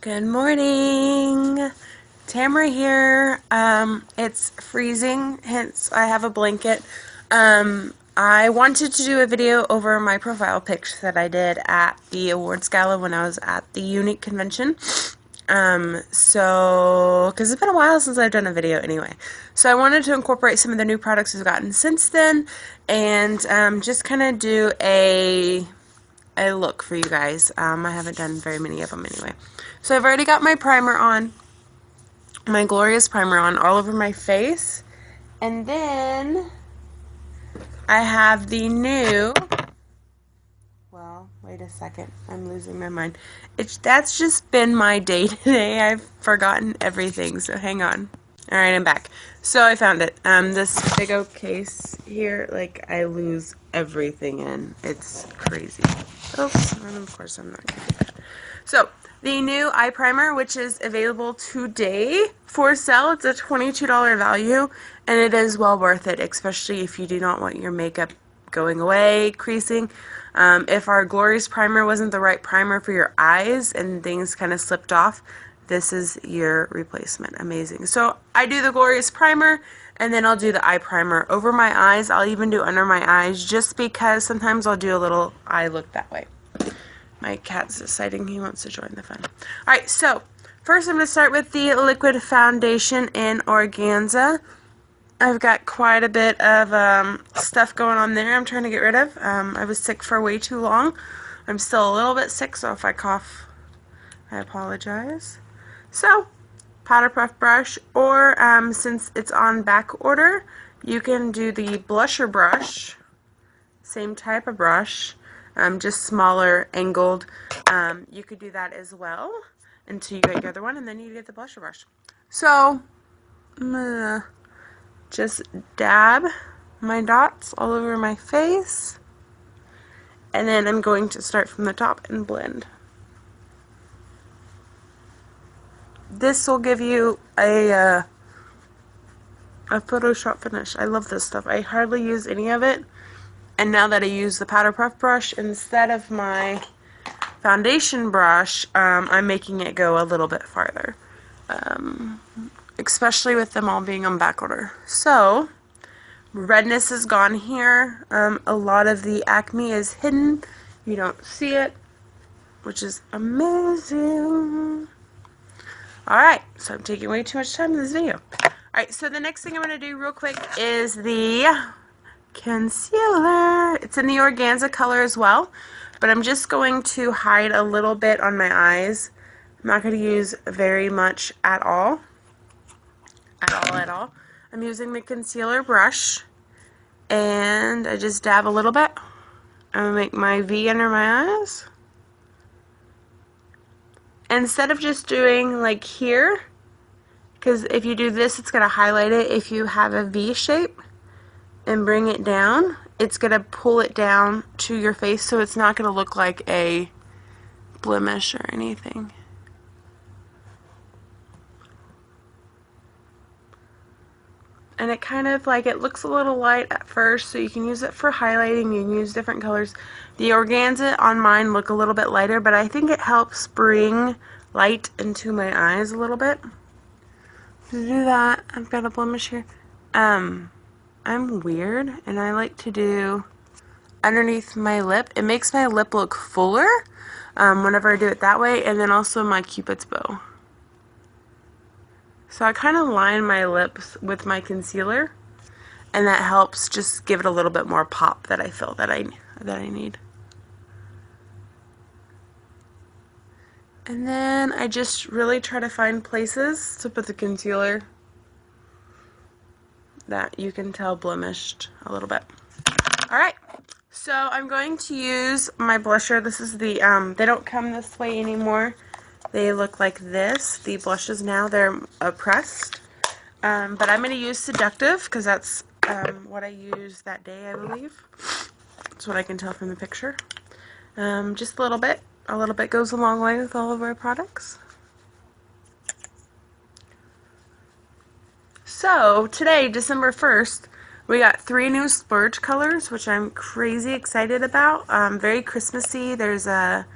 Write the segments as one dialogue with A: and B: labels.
A: Good morning. Tamara here. It's freezing, hence I have a blanket. I wanted to do a video over my profile pics that I did at the awards gala when I was at the Younique convention. Because it's been a while since I've done a video anyway. So I wanted to incorporate some of the new products I've gotten since then and just kind of do a look for you guys. I haven't done very many of them anyway. So I've already got my primer on, my Glorious primer on all over my face. And then I have the new, well, wait a second, I'm losing my mind. That's just been my day today. I've forgotten everything, so hang on. Alright, I'm back. So I found it. This big oak case here, like, I lose everything in. It's crazy. Oops, and of course I'm not going to do that. So, the new eye primer, which is available today for sale. It's a $22 value, and it is well worth it, especially if you do not want your makeup going away, creasing. If our Glorious primer wasn't the right primer for your eyes and things kind of slipped off, this is your replacement. Amazing. So I do the Glorious primer, and then I'll do the eye primer over my eyes. I'll even do under my eyes, just because sometimes I'll do a little eye look that way. My cat's deciding he wants to join the fun. Alright, so first I'm going to start with the liquid foundation in Organza. I've got quite a bit of stuff going on there I'm trying to get rid of. I was sick for way too long. I'm still a little bit sick, so if I cough, I apologize. So, powder puff brush, or since it's on back order, you can do the blusher brush. Same type of brush, just smaller, angled. You could do that as well until you get the other one, and then you get the blusher brush. So, I'm gonna just dab my dots all over my face, and then I'm going to start from the top and blend. This will give you a Photoshop finish. I love this stuff. I hardly use any of it, and now that I use the powder puff brush instead of my foundation brush, I'm making it go a little bit farther, especially with them all being on back order. So, redness is gone here. A lot of the acne is hidden. You don't see it, which is amazing. Alright, so I'm taking way too much time in this video. Alright, so the next thing I'm going to do real quick is the concealer. It's in the Organza color as well, but I'm just going to hide a little bit on my eyes. I'm not going to use very much at all. At all. I'm using the concealer brush, and I just dab a little bit. I'm going to make my V under my eyes. Instead of just doing like here, because if you do this, it's going to highlight it. If you have a V shape and bring it down, it's going to pull it down to your face, so it's not going to look like a blemish or anything. And it kind of like, it looks a little light at first, so you can use it for highlighting. You can use different colors. The Organza on mine look a little bit lighter, but I think it helps bring light into my eyes a little bit. To do that, I've got a blemish here. I'm weird, and I like to do underneath my lip. It makes my lip look fuller whenever I do it that way, and then also my Cupid's bow. So I kind of line my lips with my concealer, and that helps just give it a little bit more pop that I feel that I need. And then I just really try to find places to put the concealer that you can tell blemished a little bit. Alright, so I'm going to use my blusher. This is the, they don't come this way anymore. They look like this. The blushes now, they're pressed. But I'm going to use Seductive, because that's what I used that day, I believe. That's what I can tell from the picture. Just a little bit. A little bit goes a long way with all of our products. So, today, December 1st, we got 3 new splurge colors, which I'm crazy excited about. Very Christmassy. There's like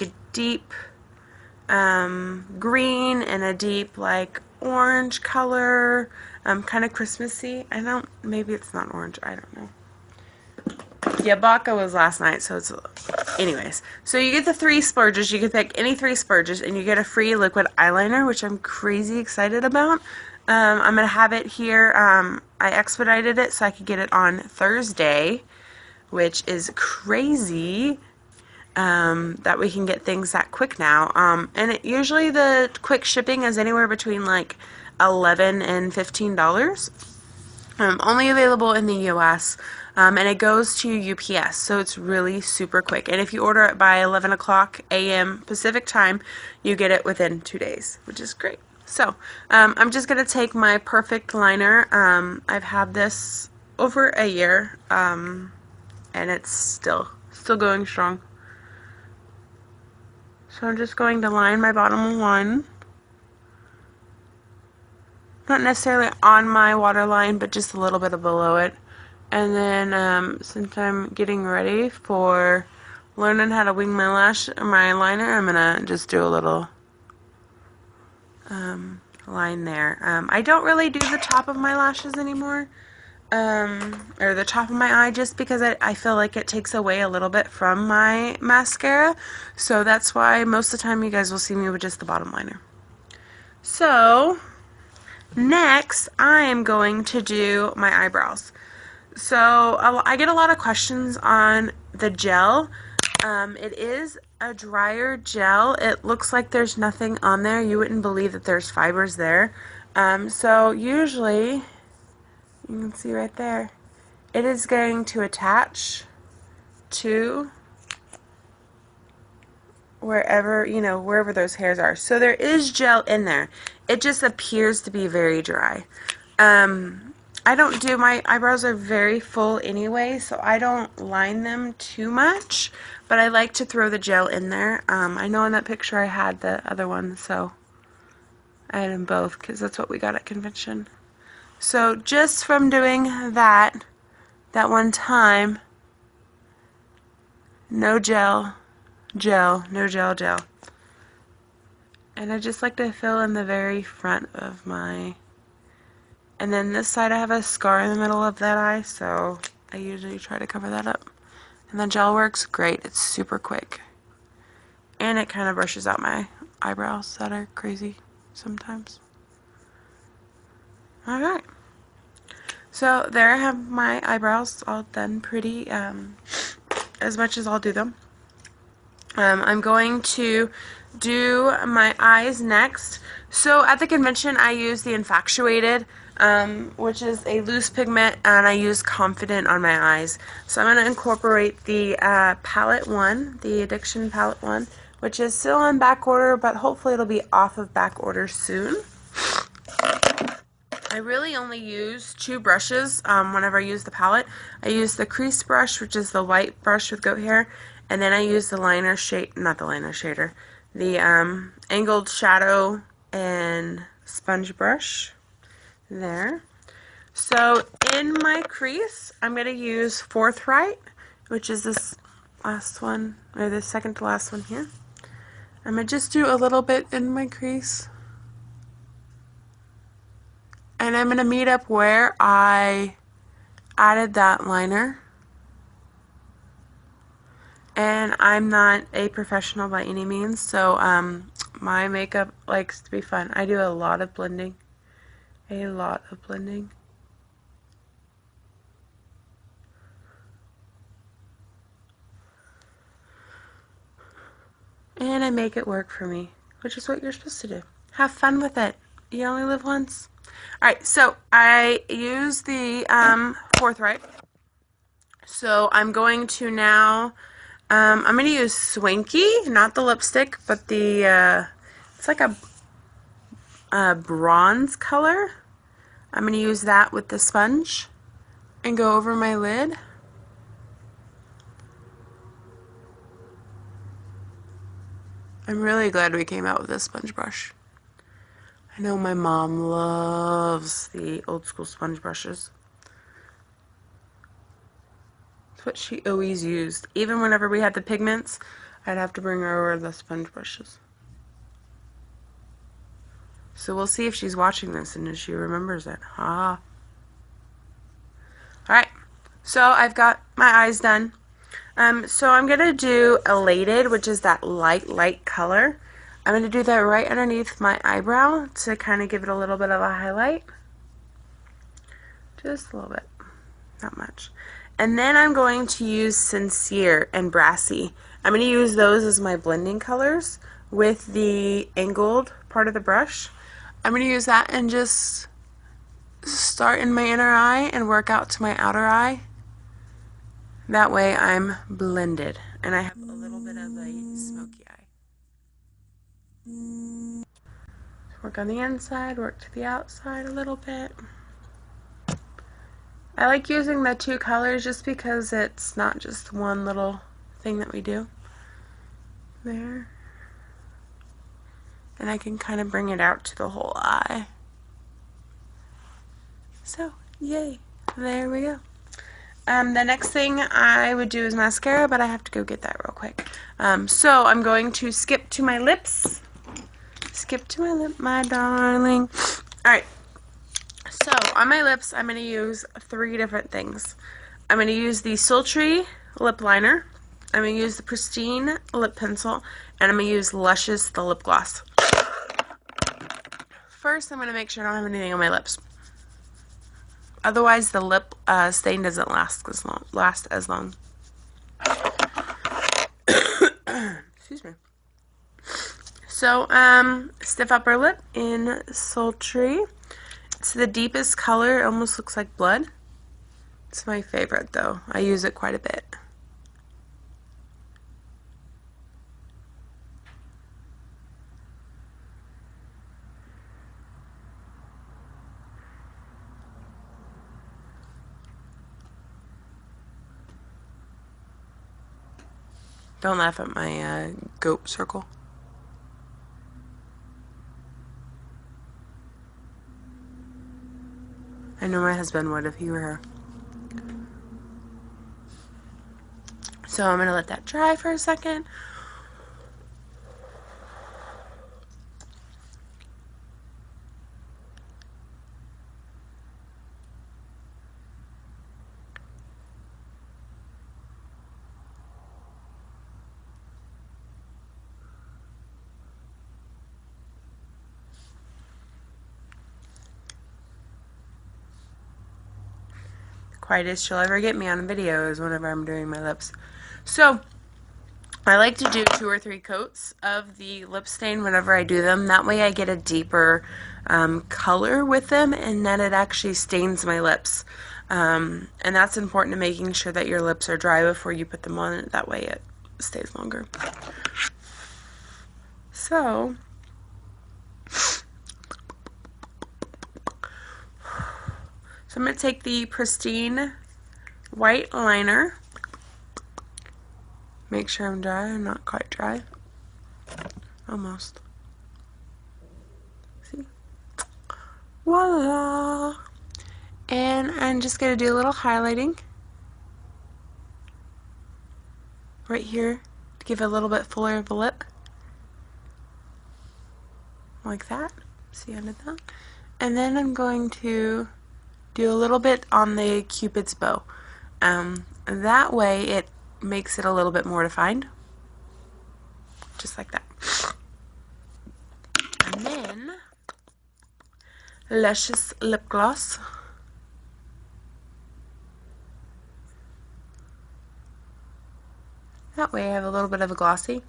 A: a deep green and a deep like orange color, kind of Christmassy. Maybe it's not orange, I don't know. Yeah, Baka was last night, so it's, anyways. So you get the 3 splurges. You can pick any 3 splurges, and you get a free liquid eyeliner, which I'm crazy excited about. I'm going to have it here. I expedited it so I could get it on Thursday, which is crazy that we can get things that quick now. And usually the quick shipping is anywhere between like $11 and $15. Only available in the US, and it goes to UPS, so it's really super quick. And if you order it by 11 o'clock a.m. Pacific time, you get it within 2 days, which is great. So I'm just going to take my Perfect liner. I've had this over a year, and it's still going strong. So I'm just going to line my bottom one. Not necessarily on my waterline, but just a little bit below it. And then since I'm getting ready for learning how to wing my liner, I'm gonna just do a little line there. I don't really do the top of my lashes anymore, or the top of my eye, just because I feel like it takes away a little bit from my mascara. So that's why most of the time you guys will see me with just the bottom liner. So next, I am going to do my eyebrows. So I get a lot of questions on the gel. It is a drier gel. It looks like there's nothing on there. You wouldn't believe that there's fibers there. So usually, you can see right there, it is going to attach to wherever those hairs are. So there is gel in there. It just appears to be very dry. My eyebrows are very full anyway, so I don't line them too much, but I like to throw the gel in there. I know in that picture I had the other one, so I had them both because that's what we got at convention. So just from doing that one time, no gel, no gel. And I just like to fill in the very front of my, and then this side I have a scar in the middle of that eye, so I usually try to cover that up. And the gel works great. It's super quick. And it kind of brushes out my eyebrows that are crazy sometimes. Alright. So there I have my eyebrows all done pretty, as much as I'll do them. I'm going to do my eyes next. So at the convention I use the Infatuated, which is a loose pigment, and I use Confident on my eyes. So I'm going to incorporate the palette one, the Addiction palette one, which is still on back order, but hopefully it'll be off of back order soon. I really only use 2 brushes whenever I use the palette. I use the crease brush, which is the white brush with goat hair, and then I use the liner shade, not the liner shader, the angled shadow and sponge brush there. So in my crease, I'm going to use Forthright, which is this last one, or the second to last one here. I'm going to just do a little bit in my crease. And I'm going to meet up where I added that liner. And I'm not a professional by any means, so my makeup likes to be fun. I do a lot of blending. A lot of blending. And I make it work for me, which is what you're supposed to do. Have fun with it. You only live once. Alright, so I use the Forthright. So I'm going to now, I'm going to use Swanky, not the lipstick, but the, it's like a bronze color. I'm going to use that with the sponge and go over my lid. I'm really glad we came out with this sponge brush. I know my mom loves the old school sponge brushes. It's what she always used. Even whenever we had the pigments, I'd have to bring her over the sponge brushes. So we'll see if she's watching this and if she remembers it. Ah. Alright, so I've got my eyes done. So I'm going to do Elated, which is that light color. I'm going to do that right underneath my eyebrow to kind of give it a little bit of a highlight. Just a little bit. Not much. And then I'm going to use Sincere and Brassy. I'm going to use those as my blending colors with the angled part of the brush. I'm going to use that and just start in my inner eye and work out to my outer eye. That way I'm blended and I have a little bit of a smoky eye. Work on the inside, work to the outside a little bit. I like using the two colors just because it's not just one little thing that we do. There. And I can kind of bring it out to the whole eye. So, yay. There we go. The next thing I would do is mascara, but I have to go get that real quick. So I'm going to skip to my lips. Skip to my lip, my darling. Alright. So, on my lips, I'm going to use 3 different things. I'm going to use the Sultry lip liner. I'm going to use the Pristine lip pencil. And I'm going to use Luscious, the lip gloss. First, I'm going to make sure I don't have anything on my lips. Otherwise, the lip stain doesn't last as long. Excuse me. So, stiff upper lip in Sultry. It's the deepest color. It almost looks like blood. It's my favorite, though. I use it quite a bit. Don't laugh at my goat circle. I know my husband would if he were here. So I'm going to let that dry for a second. Quietest you'll ever get me on a video is whenever I'm doing my lips. So I like to do 2 or 3 coats of the lip stain whenever I do them. That way I get a deeper color with them and then it actually stains my lips. And that's important to making sure that your lips are dry before you put them on. That way it stays longer. So I'm going to take the Pristine white liner. Make sure I'm dry. I'm not quite dry. Almost. See? Voila! And I'm just going to do a little highlighting right here to give it a little bit fuller of a lip. Like that. See, I did that. And then I'm going to do a little bit on the Cupid's bow. That way it makes it a little bit more defined. Just like that. And then Luscious lip gloss. That way I have a little bit of a glossy.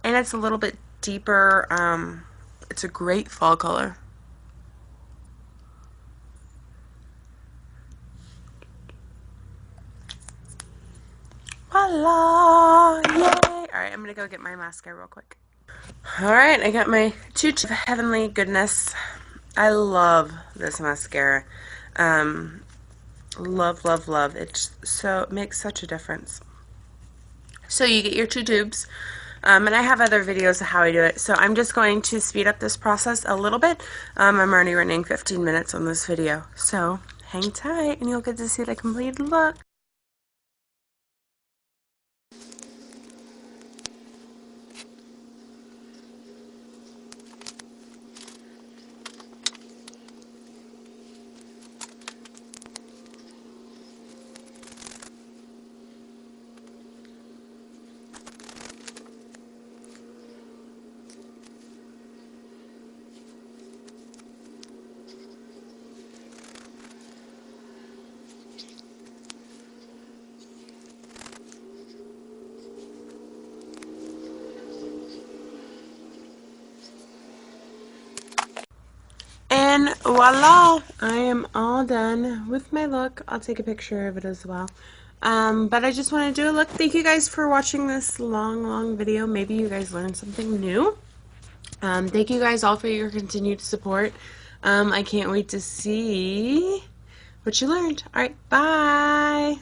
A: And it's a little bit deeper. It's a great fall color. Voila! Yay! Alright, I'm gonna go get my mascara real quick. Alright, I got my two Heavenly Goodness. I love this mascara. Love, love, love. It makes such a difference. So you get your 2 tubes. And I have other videos of how I do it. So I'm just going to speed up this process a little bit. I'm already running 15 minutes on this video. So hang tight and you'll get to see the completed look. then voila, I am all done with my look. I'll take a picture of it as well. But I just want to do a look. Thank you guys for watching this long video. Maybe you guys learned something new. Thank you guys all for your continued support. I can't wait to see what you learned. All right, bye.